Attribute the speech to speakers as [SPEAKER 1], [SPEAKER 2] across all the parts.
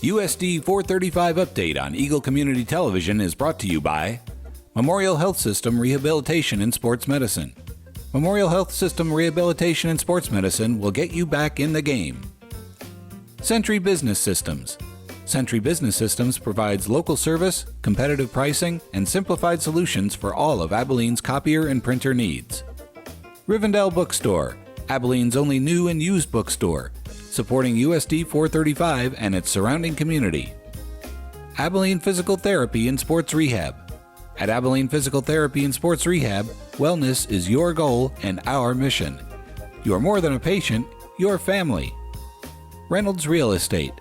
[SPEAKER 1] USD 435 update on Eagle Community Television is brought to you by Memorial Health System Rehabilitation and Sports Medicine. Memorial Health System Rehabilitation and Sports Medicine will get you back in the game. Century Business Systems. Century Business Systems provides local service, competitive pricing, and simplified solutions for all of Abilene's copier and printer needs. Rivendell Bookstore, Abilene's only new and used bookstore, supporting USD 435 and its surrounding community. Abilene Physical Therapy and Sports Rehab. At Abilene Physical Therapy and Sports Rehab, wellness is your goal and our mission. You're more than a patient, you're family. Reynolds Real Estate.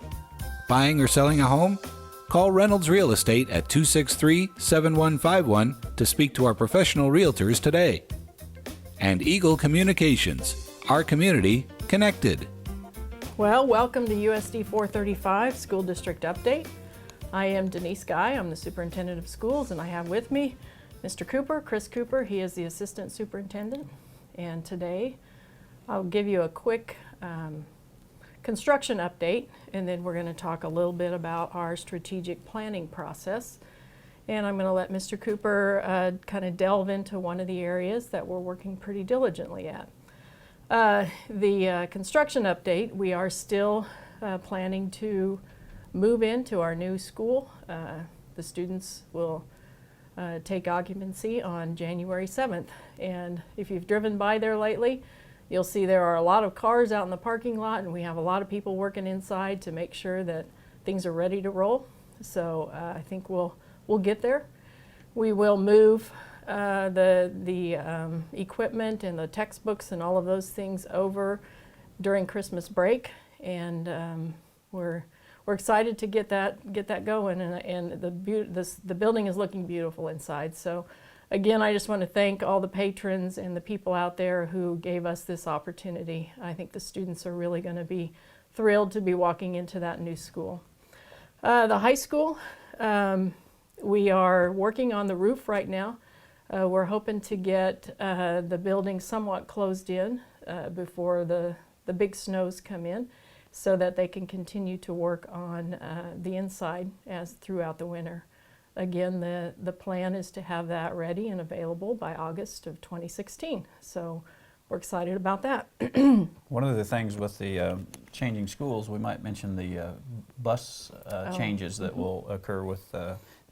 [SPEAKER 1] Buying or selling a home? Call Reynolds Real Estate at 263-7151 to speak to our professional realtors today. And Eagle Communications, our community connected.
[SPEAKER 2] Well, welcome to USD 435 School District Update. I am Denise Guy. I'm the Superintendent of Schools, and I have with me Mr. Cooper, Chris Cooper. He is the Assistant Superintendent. And today I'll give you a quick construction update, and then we're going to talk a little bit about our strategic planning process. And I'm going to let Mr. Cooper kind of delve into one of the areas that we're working pretty diligently at. The construction update, we are still planning to move into our new school. The students will take occupancy on January 7th. And if you've driven by there lately, you'll see there are a lot of cars out in the parking lot, and we have a lot of people working inside to make sure that things are ready to roll. So I think we'll get there. We will move the equipment and the textbooks and all of those things over during Christmas break, and we're excited to get that going. And the building is looking beautiful inside. So again, I just want to thank all the patrons and the people out there who gave us this opportunity. I think the students are really going to be thrilled to be walking into that new school. The high school, we are working on the roof right now. We're hoping to get the building somewhat closed in before the big snows come in, so that they can continue to work on the inside throughout the winter. Again, the plan is to have that ready and available by August of 2016. So we're excited about that.
[SPEAKER 3] One of the things with the changing schools, we might mention the bus changes that will occur with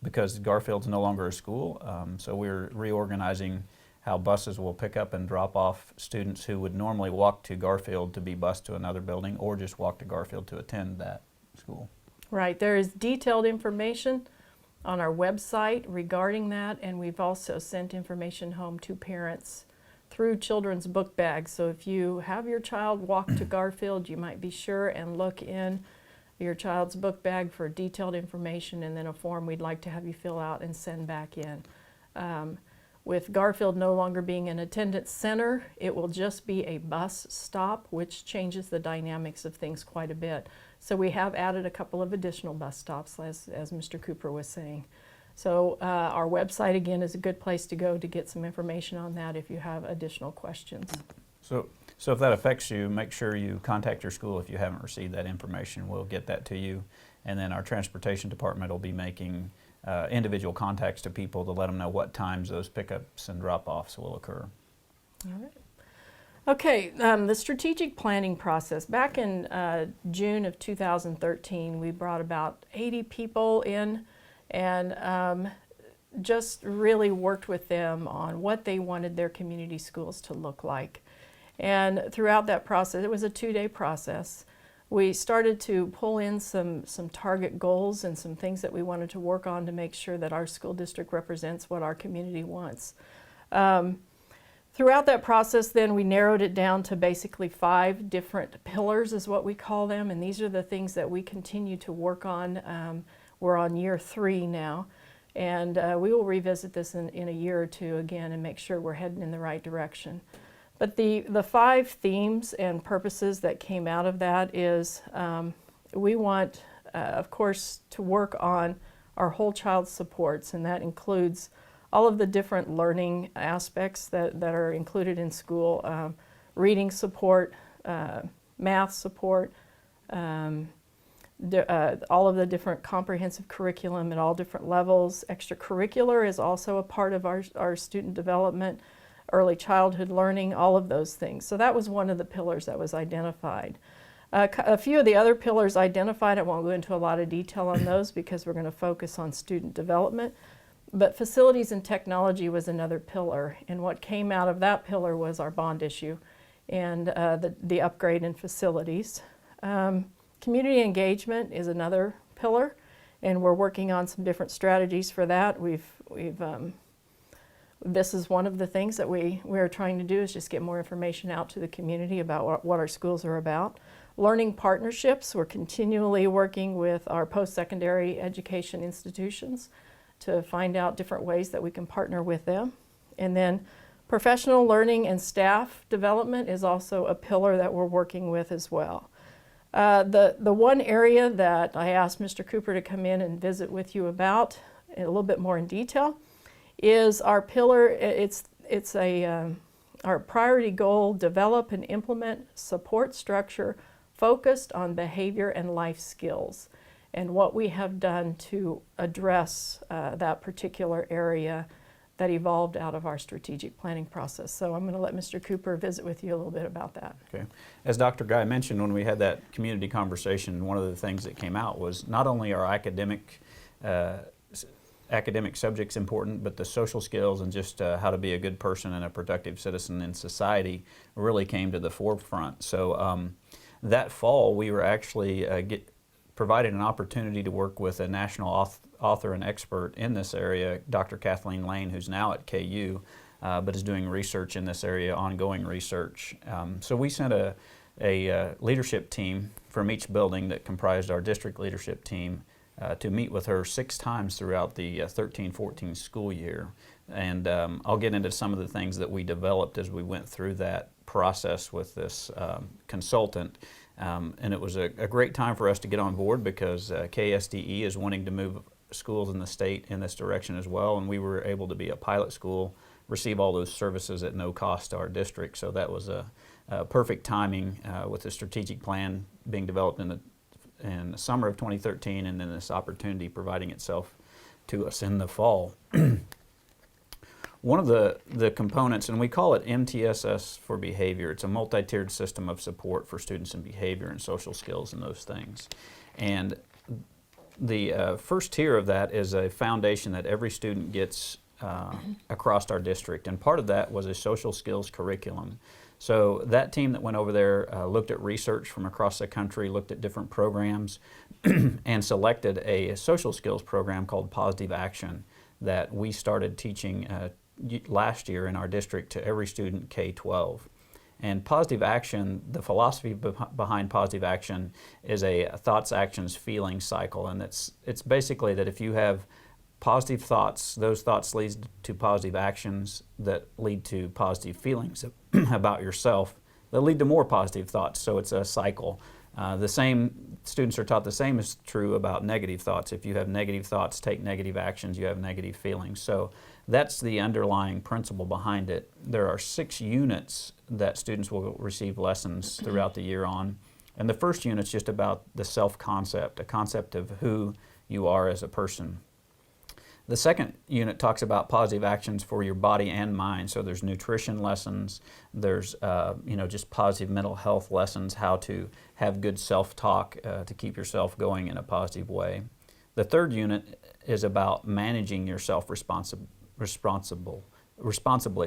[SPEAKER 3] because Garfield's no longer a school, so we're reorganizing how buses will pick up and drop off students who would normally walk to Garfield to be bused to another building, or just walk to Garfield to attend that school. Right.
[SPEAKER 2] There is detailed information on our website regarding that, and we've also sent information home to parents through children's book bags. So if you have your child walk to Garfield, you might be sure and look in your child's book bag for detailed information, and then a form we'd like to have you fill out and send back in. With Garfield no longer being an attendance center, it will just be a bus stop, which changes the dynamics of things quite a bit. So we have added a couple of additional bus stops, as Mr. Cooper was saying. So our website, again, is a good place to go to get some information on that if you have additional questions.
[SPEAKER 3] So if that affects you, make sure you contact your school if you haven't received that information. We'll get that to you. And then our transportation department will be making individual contacts to people to let them know what times those pickups and drop-offs will occur.
[SPEAKER 2] All right. Okay, the strategic planning process. Back in June of 2013, we brought about 80 people in and just really worked with them on what they wanted their community schools to look like. And throughout that process, it was a 2-day process, we started to pull in some target goals and some things that we wanted to work on to make sure that our school district represents what our community wants. Throughout that process, then, we narrowed it down to basically 5 different pillars, is what we call them, and these are the things that we continue to work on. We're on year 3 now, and we will revisit this in a year or two again and make sure we're heading in the right direction. But the 5 themes and purposes that came out of that is we want, of course, to work on our whole child supports, and that includes all of the different learning aspects that are included in school, reading support, math support, all of the different comprehensive curriculum at all different levels. Extracurricular is also a part of our student development, early childhood learning, all of those things. So that was one of the pillars that was identified. A few of the other pillars identified, I won't go into a lot of detail on those because we're going to focus on student development, but facilities and technology was another pillar, and what came out of that pillar was our bond issue and the upgrade in facilities. Community engagement is another pillar, and we're working on some different strategies for that. This is one of the things that we are trying to do, is just get more information out to the community about what our schools are about. Learning partnerships, we're continually working with our post-secondary education institutions to find out different ways that we can partner with them. And then professional learning and staff development is also a pillar that we're working with as well. The one area that I asked Mr. Cooper to come in and visit with you about a little bit more in detail is our pillar. Our priority goal: develop and implement support structure focused on behavior and life skills, and what we have done to address that particular area that evolved out of our strategic planning process. So I'm going to let Mr. Cooper visit with you a little bit about that.
[SPEAKER 3] Okay. As Dr. Guy mentioned, when we had that community conversation, one of the things that came out was not only are academic subjects important, but the social skills and just how to be a good person and a productive citizen in society really came to the forefront. So that fall, we were actually provided an opportunity to work with a national author and expert in this area, Dr. Kathleen Lane, who's now at KU, but is doing research in this area, ongoing research. So we sent a leadership team from each building that comprised our district leadership team to meet with her 6 times throughout the 13-14 school year. And I'll get into some of the things that we developed as we went through that process with this consultant. And it was a great time for us to get on board because KSDE is wanting to move schools in the state in this direction as well, and we were able to be a pilot school, receive all those services at no cost to our district. So that was a perfect timing with the strategic plan being developed in the summer of 2013, and then this opportunity providing itself to us in the fall. One of the components, and we call it MTSS for behavior, it's a multi-tiered system of support for students in behavior and social skills and those things. And the first tier of that is a foundation that every student gets across our district, and part of that was a social skills curriculum. So that team that went over there looked at research from across the country, looked at different programs, and selected a social skills program called Positive Action that we started teaching last year in our district to every student K-12. And positive action, the philosophy behind positive action is a thoughts, actions, feelings cycle. And it's basically that if you have positive thoughts, those thoughts lead to positive actions that lead to positive feelings about yourself that lead to more positive thoughts. So it's a cycle. Students are taught the same is true about negative thoughts. If you have negative thoughts, take negative actions, you have negative feelings. So that's the underlying principle behind it. There are 6 units that students will receive lessons throughout the year on. And the first unit's just about the self-concept, a concept of who you are as a person. The second unit talks about positive actions for your body and mind. So there's nutrition lessons, there's just positive mental health lessons, how to have good self-talk to keep yourself going in a positive way. The third unit is about managing yourself responsibly.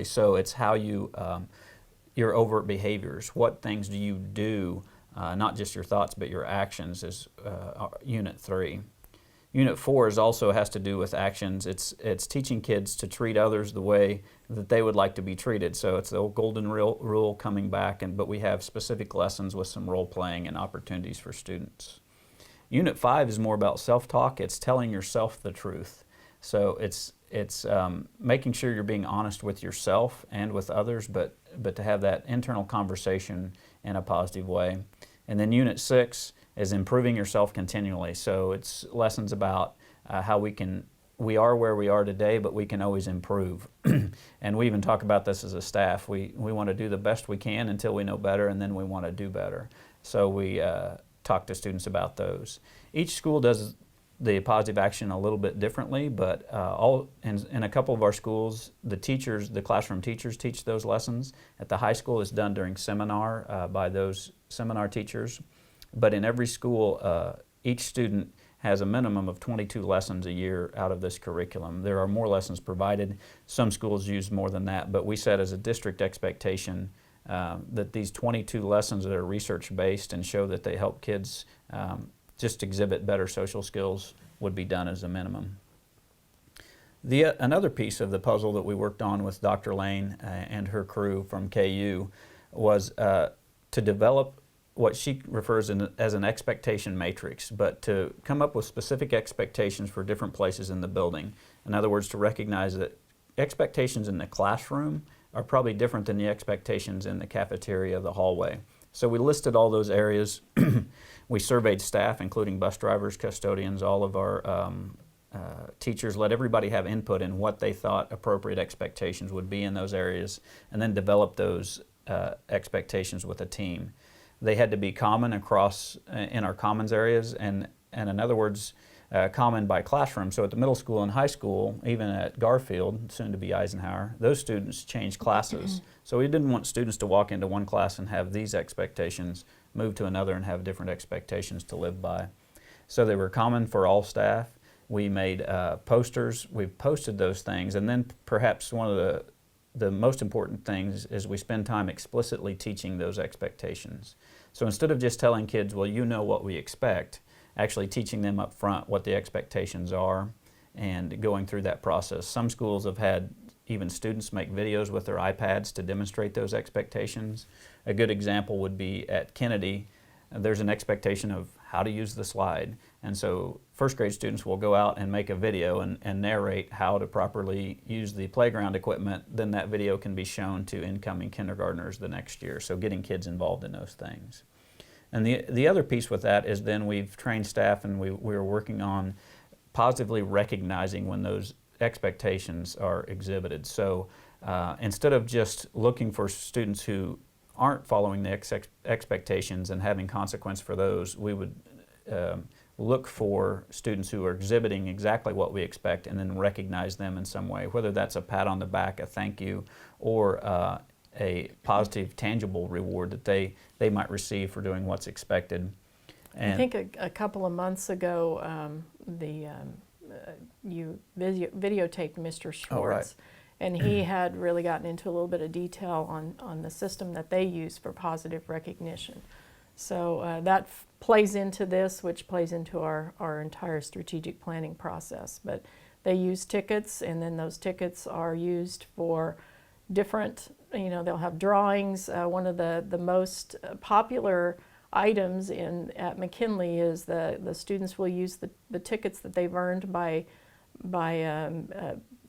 [SPEAKER 3] So it's how your overt behaviors, what things do you do, not just your thoughts but your actions, is Unit 3. Unit 4 also has to do with actions. It's teaching kids to treat others the way that they would like to be treated. So it's the old golden rule coming back, but we have specific lessons with some role playing and opportunities for students. Unit 5 is more about self-talk. It's telling yourself the truth. So it's making sure you're being honest with yourself and with others, but to have that internal conversation in a positive way. And then Unit 6 is improving yourself continually. So it's lessons about how we are where we are today, but we can always improve. And we even talk about this as a staff. We want to do the best we can until we know better, and then we want to do better. So we talk to students about those. Each school does the positive action a little bit differently, but in a couple of our schools, the classroom teachers teach those lessons. At the high school, it's done during seminar by those seminar teachers. But in every school, each student has a minimum of 22 lessons a year out of this curriculum. There are more lessons provided. Some schools use more than that, but we set as a district expectation that these 22 lessons that are research-based and show that they help kids just exhibit better social skills would be done as a minimum. Another piece of the puzzle that we worked on with Dr. Lane and her crew from KU was to develop what she refers as an expectation matrix, but to come up with specific expectations for different places in the building. In other words, to recognize that expectations in the classroom are probably different than the expectations in the cafeteria, the hallway. So we listed all those areas. We surveyed staff, including bus drivers, custodians, all of our teachers, let everybody have input in what they thought appropriate expectations would be in those areas, and then develop those expectations with a team. They had to be common across in our commons areas, and in other words, common by classroom. So at the middle school and high school, even at Garfield, soon to be Eisenhower, those students changed classes. So we didn't want students to walk into one class and have these expectations, move to another and have different expectations to live by. So they were common for all staff. We made posters, we posted those things, and then perhaps one of the most important things is we spend time explicitly teaching those expectations. So instead of just telling kids, well, you know what we expect, actually teaching them up front what the expectations are and going through that process. Some schools have had even students make videos with their iPads to demonstrate those expectations. A good example would be at Kennedy. There's an expectation of how to use the slide. And so first grade students will go out and make a video and narrate how to properly use the playground equipment. Then that video can be shown to incoming kindergartners the next year. So getting kids involved in those things. And the other piece with that is then we've trained staff and we're working on positively recognizing when those expectations are exhibited. So instead of just looking for students who aren't following the expectations and having consequence for those, we would look for students who are exhibiting exactly what we expect and then recognize them in some way, whether that's a pat on the back, a thank you, or a positive, tangible reward that they might receive for doing what's expected. And
[SPEAKER 2] I think a couple of months ago, you videotaped Mr. Schwartz,
[SPEAKER 3] oh, right.
[SPEAKER 2] and he had really gotten into a little bit of detail on the system that they use for positive recognition. So that plays into this, which plays into our entire strategic planning process. But they use tickets, and then those tickets are used for different, they'll have drawings. One of the most popular items at McKinley is the students will use the tickets that they've earned by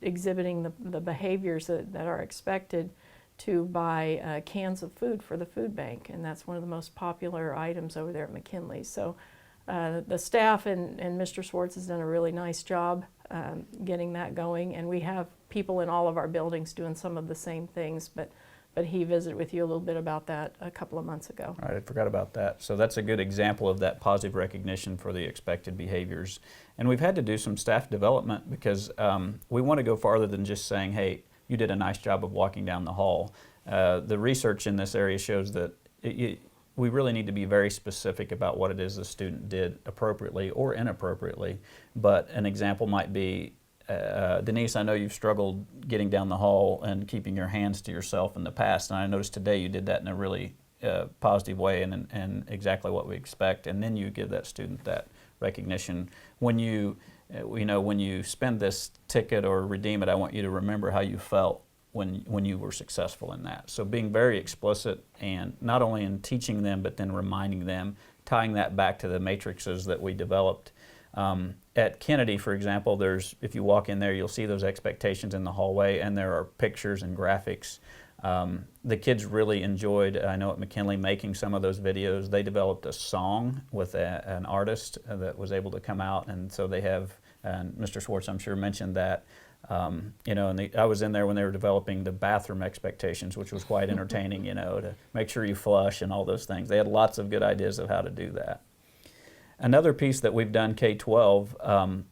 [SPEAKER 2] exhibiting the behaviors that are expected to buy cans of food for the food bank, and that's one of the most popular items over there at McKinley. So the staff and Mr. Schwartz has done a really nice job getting that going, and we have people in all of our buildings doing some of the same things, but he visited with you a little bit about that a couple of months ago.
[SPEAKER 3] All right, I forgot about that. So that's a good example of that positive recognition for the expected behaviors. And we've had to do some staff development because we want to go farther than just saying, hey, you did a nice job of walking down the hall. The research in this area shows that we really need to be very specific about what it is the student did appropriately or inappropriately. But an example might be, Denise, I know you've struggled getting down the hall and keeping your hands to yourself in the past, and I noticed today you did that in a really positive way and exactly what we expect, and then you give that student that recognition. When you spend this ticket or redeem it, I want you to remember how you felt when you were successful in that. So being very explicit, and not only in teaching them, but then reminding them, tying that back to the matrices that we developed. At Kennedy, for example, if you walk in there, you'll see those expectations in the hallway, and there are pictures and graphics. The kids really enjoyed, I know at McKinley, making some of those videos. They developed a song with an artist that was able to come out, and so they have, and Mr. Schwartz, I'm sure, mentioned that. And I was in there when they were developing the bathroom expectations, which was quite entertaining, to make sure you flush and all those things. They had lots of good ideas of how to do that. Another piece that we've done K-12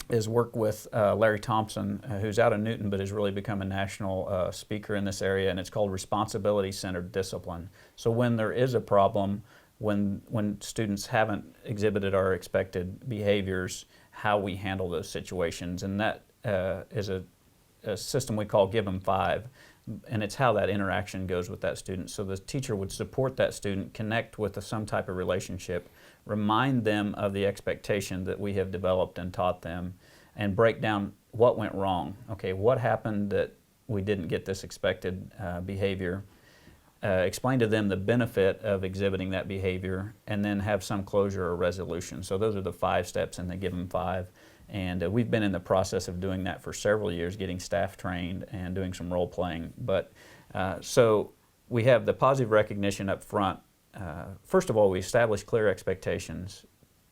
[SPEAKER 3] is work with Larry Thompson, who's out of Newton but has really become a national speaker in this area, and it's called responsibility-centered discipline. So when there is a problem, when students haven't exhibited our expected behaviors, how we handle those situations, and that is a system we call Give 'em 5, and it's how that interaction goes with that student. So the teacher would support that student, connect with some type of relationship, remind them of the expectation that we have developed and taught them, and break down what went wrong. Okay, what happened that we didn't get this expected behavior? Explain to them the benefit of exhibiting that behavior, and then have some closure or resolution. So those are the 5 steps in the Give 'em 5. And we've been in the process of doing that for several years, getting staff trained and doing some role playing. But so we have the positive recognition up front. First of all, we establish clear expectations,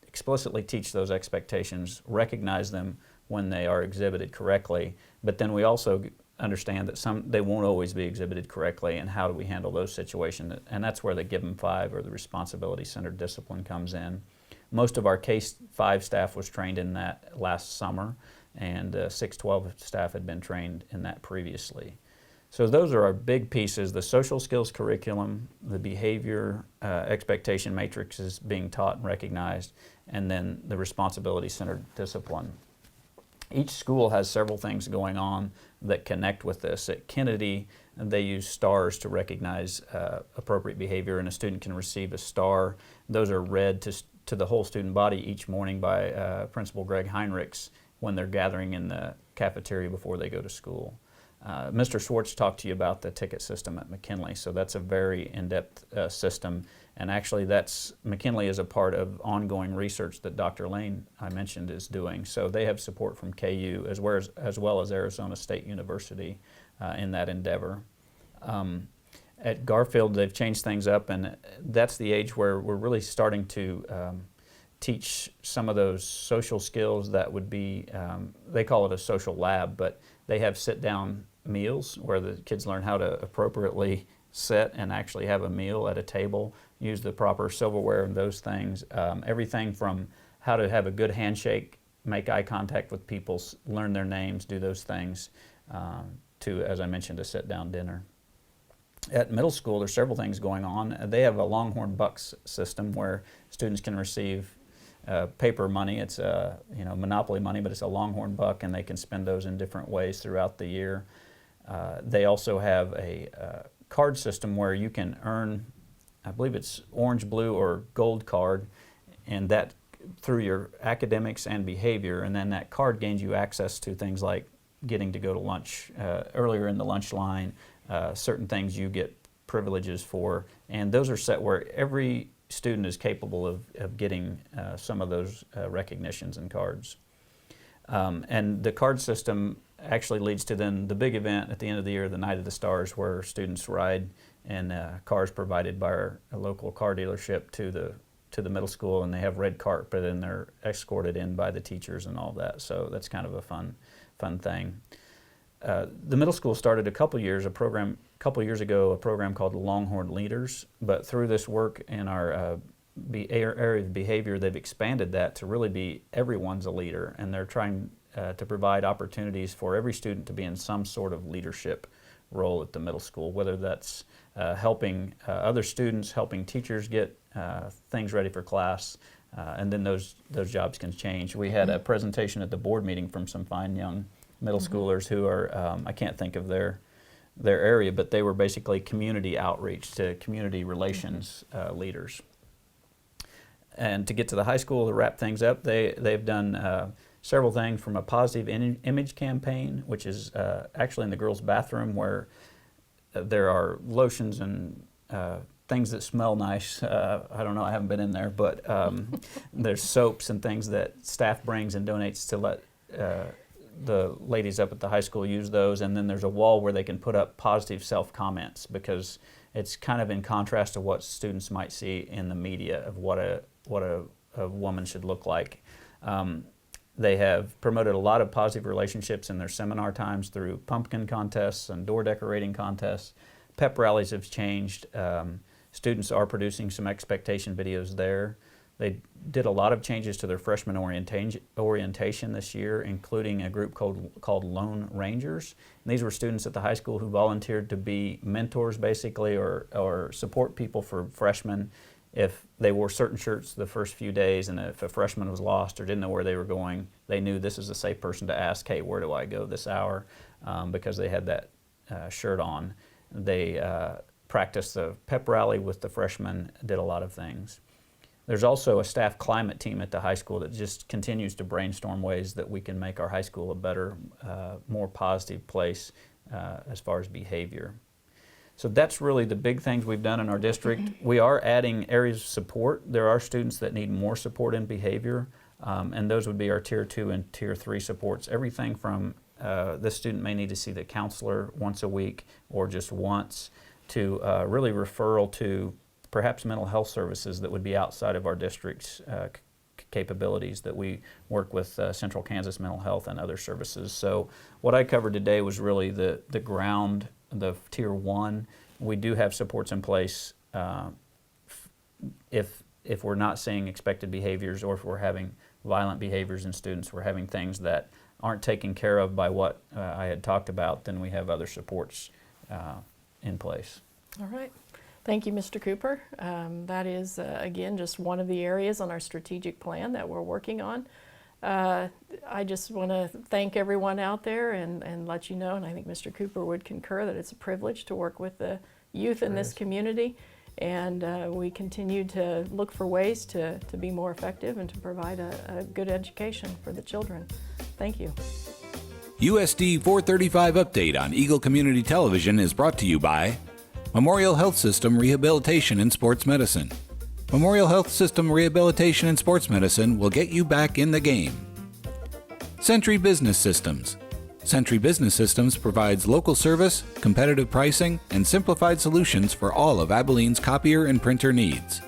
[SPEAKER 3] explicitly teach those expectations, recognize them when they are exhibited correctly, but then we also understand that they won't always be exhibited correctly, and how do we handle those situations. And that's where the Give 'em 5 or the responsibility-centered discipline comes in. Most of our K-5 staff was trained in that last summer, and 6-12 staff had been trained in that previously. So those are our big pieces: the social skills curriculum, the behavior expectation matrices being taught and recognized, and then the responsibility-centered discipline. Each school has several things going on that connect with this. At Kennedy, they use stars to recognize appropriate behavior, and a student can receive a star. Those are read to the whole student body each morning by Principal Greg Heinrichs when they're gathering in the cafeteria before they go to school. Mr. Schwartz talked to you about the ticket system at McKinley, so that's a very in-depth system, and actually McKinley is a part of ongoing research that Dr. Lane, I mentioned, is doing. So they have support from KU as well as Arizona State University in that endeavor. At Garfield, they've changed things up, and that's the age where we're really starting to teach some of those social skills that would be, they call it a social lab, but they have sit-down meals where the kids learn how to appropriately sit and actually have a meal at a table, use the proper silverware and those things. Everything from how to have a good handshake, make eye contact with people, learn their names, do those things, to, as I mentioned, a sit-down dinner. At middle school, there's several things going on. They have a Longhorn Bucks system where students can receive paper money. It's Monopoly money, but it's a Longhorn Buck, and they can spend those in different ways throughout the year. They also have a card system where you can earn, I believe it's orange, blue, or gold card, and that through your academics and behavior, and then that card gains you access to things like getting to go to lunch earlier in the lunch line. Certain things you get privileges for, and those are set where every student is capable of getting some of those recognitions and cards. And the card system actually leads to then the big event at the end of the year, the Night of the Stars, where students ride in cars provided by our local car dealership to the middle school, and they have red carpet, and they're escorted in by the teachers and all that. So that's kind of a fun thing. The middle school started a couple years ago, a program called Longhorn Leaders, but through this work in our area of behavior, they've expanded that to really be everyone's a leader, and they're trying to provide opportunities for every student to be in some sort of leadership role at the middle school, whether that's helping other students, helping teachers get things ready for class, and then those jobs can change. We had a presentation at the board meeting from some fine young middle schoolers who are, I can't think of their area, but they were basically community outreach to community relations leaders. And to get to the high school, to wrap things up, they've done several things, from a positive image campaign, which is actually in the girls' bathroom, where there are lotions and things that smell nice. I don't know, I haven't been in there, but there's soaps and things that staff brings and donates to let the ladies up at the high school use those. And then there's a wall where they can put up positive self-comments, because it's kind of in contrast to what students might see in the media of what a woman should look like. They have promoted a lot of positive relationships in their seminar times through pumpkin contests and door decorating contests. Pep rallies have changed. Students are producing some expectation videos there. They did a lot of changes to their freshman orientation this year, including a group called Lone Rangers. And these were students at the high school who volunteered to be mentors, basically, or support people for freshmen if they wore certain shirts the first few days, and if a freshman was lost or didn't know where they were going, they knew this is a safe person to ask, hey, where do I go this hour? Because they had that shirt on. They practiced the pep rally with the freshmen, did a lot of things. There's also a staff climate team at the high school that just continues to brainstorm ways that we can make our high school a better, more positive place as far as behavior. So that's really the big things we've done in our district. We are adding areas of support. There are students that need more support in behavior, and those would be our Tier 2 and Tier 3 supports. Everything from this student may need to see the counselor once a week or just once, to really referral to perhaps mental health services that would be outside of our district's capabilities, that we work with Central Kansas Mental Health and other services. So what I covered today was really the ground, the Tier 1. We do have supports in place if we're not seeing expected behaviors, or if we're having violent behaviors in students, we're having things that aren't taken care of by what I had talked about, then we have other supports in place.
[SPEAKER 2] All right. Thank you, Mr. Cooper. That is, again, just one of the areas on our strategic plan that we're working on. I just want to thank everyone out there and let you know, and I think Mr. Cooper would concur, that it's a privilege to work with the youth in this community, and we continue to look for ways to be more effective and to provide a good education for the children. Thank you.
[SPEAKER 1] USD 435 update on Eagle Community Television is brought to you by Memorial Health System Rehabilitation and Sports Medicine. Memorial Health System Rehabilitation and Sports Medicine will get you back in the game. Century Business Systems. Century Business Systems provides local service, competitive pricing, and simplified solutions for all of Abilene's copier and printer needs.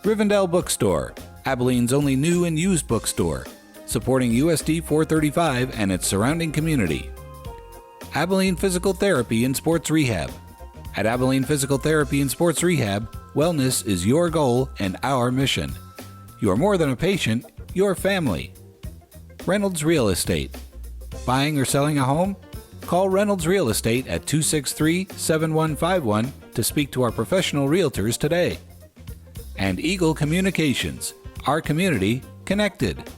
[SPEAKER 1] Rivendell Bookstore, Abilene's only new and used bookstore, supporting USD 435 and its surrounding community. Abilene Physical Therapy and Sports Rehab. At Abilene Physical Therapy and Sports Rehab, wellness is your goal and our mission. You're more than a patient, you're family. Reynolds Real Estate. Buying or selling a home? Call Reynolds Real Estate at 263-7151 to speak to our professional realtors today. And Eagle Communications, our community connected.